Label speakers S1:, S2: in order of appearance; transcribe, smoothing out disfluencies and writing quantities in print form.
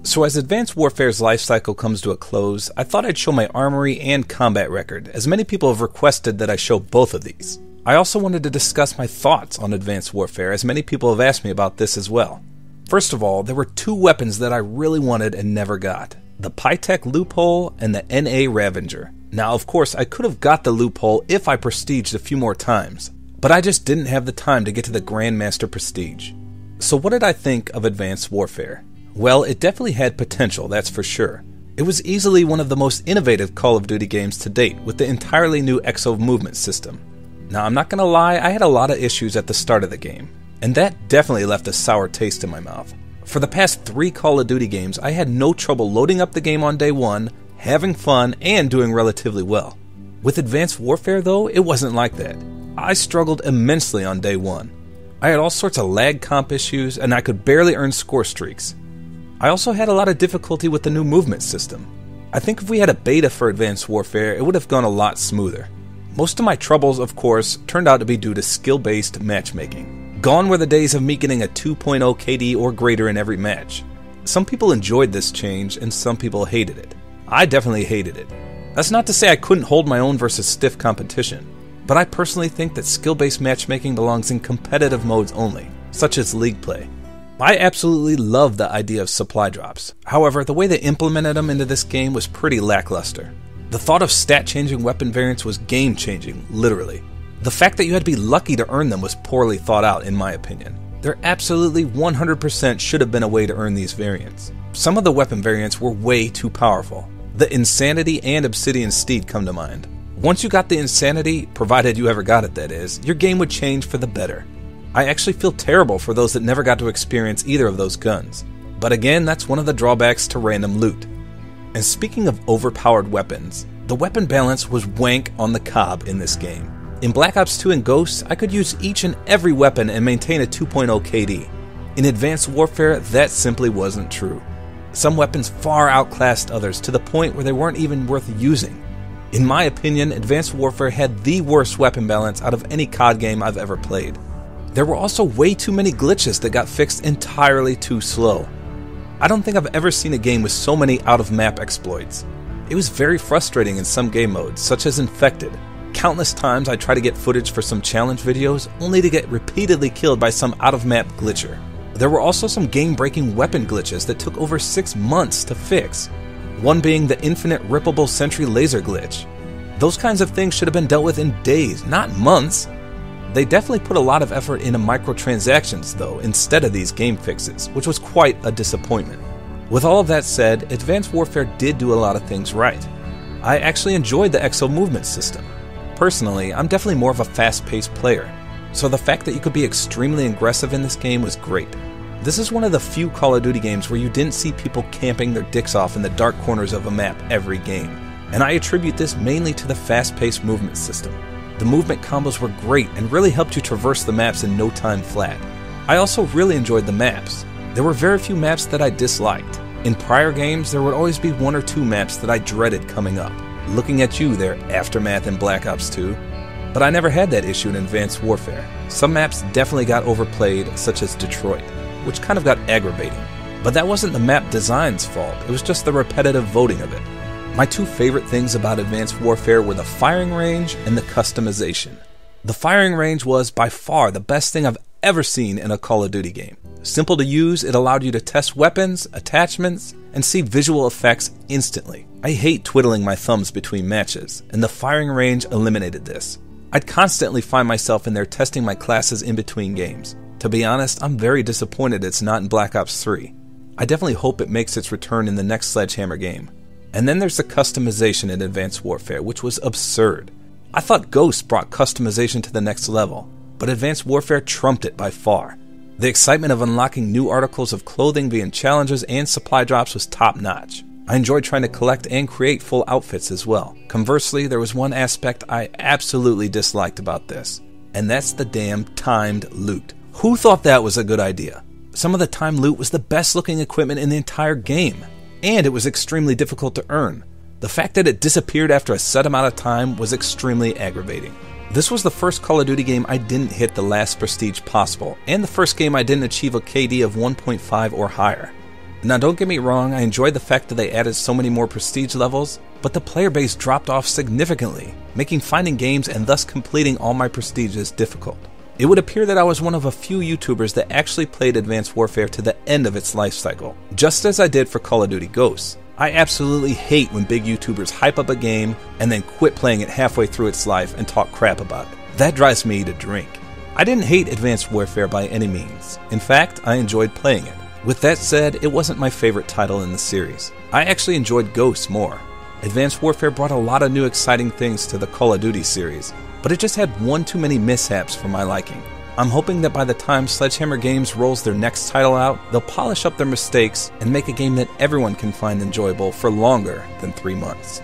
S1: So as Advanced Warfare's life cycle comes to a close, I thought I'd show my Armory and combat record, as many people have requested that I show both of these. I also wanted to discuss my thoughts on Advanced Warfare, as many people have asked me about this as well. First of all, there were two weapons that I really wanted and never got. The Pytech Loophole and the NA Ravager. Now of course I could have got the Loophole if I prestiged a few more times, but I just didn't have the time to get to the Grandmaster prestige. So what did I think of Advanced Warfare? Well, it definitely had potential, that's for sure. It was easily one of the most innovative Call of Duty games to date with the entirely new EXO movement system. Now I'm not gonna lie, I had a lot of issues at the start of the game, and that definitely left a sour taste in my mouth. For the past 3 Call of Duty games, I had no trouble loading up the game on day one, having fun, and doing relatively well. With Advanced Warfare though, it wasn't like that. I struggled immensely on day one. I had all sorts of lag comp issues, and I could barely earn score streaks. I also had a lot of difficulty with the new movement system. I think if we had a beta for Advanced Warfare, it would have gone a lot smoother. Most of my troubles, of course, turned out to be due to skill-based matchmaking. Gone were the days of me getting a 2.0 KD or greater in every match. Some people enjoyed this change, and some people hated it. I definitely hated it. That's not to say I couldn't hold my own versus stiff competition, but I personally think that skill-based matchmaking belongs in competitive modes only, such as league play. I absolutely love the idea of supply drops. However, the way they implemented them into this game was pretty lackluster. The thought of stat-changing weapon variants was game-changing, literally. The fact that you had to be lucky to earn them was poorly thought out, in my opinion. There absolutely 100% should have been a way to earn these variants. Some of the weapon variants were way too powerful. The Insanity and Obsidian Steed come to mind. Once you got the Insanity, provided you ever got it that is, your game would change for the better. I actually feel terrible for those that never got to experience either of those guns. But again, that's one of the drawbacks to random loot. And speaking of overpowered weapons, the weapon balance was wank on the cob in this game. In Black Ops 2 and Ghosts, I could use each and every weapon and maintain a 2.0 KD. In Advanced Warfare, that simply wasn't true. Some weapons far outclassed others to the point where they weren't even worth using. In my opinion, Advanced Warfare had the worst weapon balance out of any COD game I've ever played. There were also way too many glitches that got fixed entirely too slow. I don't think I've ever seen a game with so many out-of-map exploits. It was very frustrating in some game modes, such as Infected. Countless times I tried to get footage for some challenge videos, only to get repeatedly killed by some out-of-map glitcher. There were also some game-breaking weapon glitches that took over 6 months to fix, one being the infinite rippable sentry laser glitch. Those kinds of things should have been dealt with in days, not months. They definitely put a lot of effort into microtransactions though, instead of these game fixes, which was quite a disappointment. With all of that said, Advanced Warfare did do a lot of things right. I actually enjoyed the EXO movement system. Personally, I'm definitely more of a fast-paced player, so the fact that you could be extremely aggressive in this game was great. This is one of the few Call of Duty games where you didn't see people camping their dicks off in the dark corners of a map every game, and I attribute this mainly to the fast-paced movement system. The movement combos were great and really helped you traverse the maps in no time flat. I also really enjoyed the maps. There were very few maps that I disliked. In prior games, there would always be 1 or 2 maps that I dreaded coming up. Looking at you there, Aftermath and Black Ops 2. But I never had that issue in Advanced Warfare. Some maps definitely got overplayed, such as Detroit, which kind of got aggravating. But that wasn't the map design's fault, it was just the repetitive voting of it. My 2 favorite things about Advanced Warfare were the firing range and the customization. The firing range was by far the best thing I've ever seen in a Call of Duty game. Simple to use, it allowed you to test weapons, attachments, and see visual effects instantly. I hate twiddling my thumbs between matches, and the firing range eliminated this. I'd constantly find myself in there testing my classes in between games. To be honest, I'm very disappointed it's not in Black Ops 3. I definitely hope it makes its return in the next Sledgehammer game. And then there's the customization in Advanced Warfare, which was absurd. I thought Ghosts brought customization to the next level, but Advanced Warfare trumped it by far. The excitement of unlocking new articles of clothing via challenges and supply drops was top-notch. I enjoyed trying to collect and create full outfits as well. Conversely, there was one aspect I absolutely disliked about this, and that's the damn timed loot. Who thought that was a good idea? Some of the timed loot was the best looking equipment in the entire game, and it was extremely difficult to earn. The fact that it disappeared after a set amount of time was extremely aggravating. This was the first Call of Duty game I didn't hit the last prestige possible, and the first game I didn't achieve a KD of 1.5 or higher. Now don't get me wrong, I enjoyed the fact that they added so many more prestige levels, but the player base dropped off significantly, making finding games and thus completing all my prestiges difficult. It would appear that I was one of a few YouTubers that actually played Advanced Warfare to the end of its life cycle, just as I did for Call of Duty Ghosts. I absolutely hate when big YouTubers hype up a game and then quit playing it halfway through its life and talk crap about it. That drives me to drink. I didn't hate Advanced Warfare by any means. In fact, I enjoyed playing it. With that said, it wasn't my favorite title in the series. I actually enjoyed Ghosts more. Advanced Warfare brought a lot of new exciting things to the Call of Duty series, but it just had one too many mishaps for my liking. I'm hoping that by the time Sledgehammer Games rolls their next title out, they'll polish up their mistakes and make a game that everyone can find enjoyable for longer than 3 months.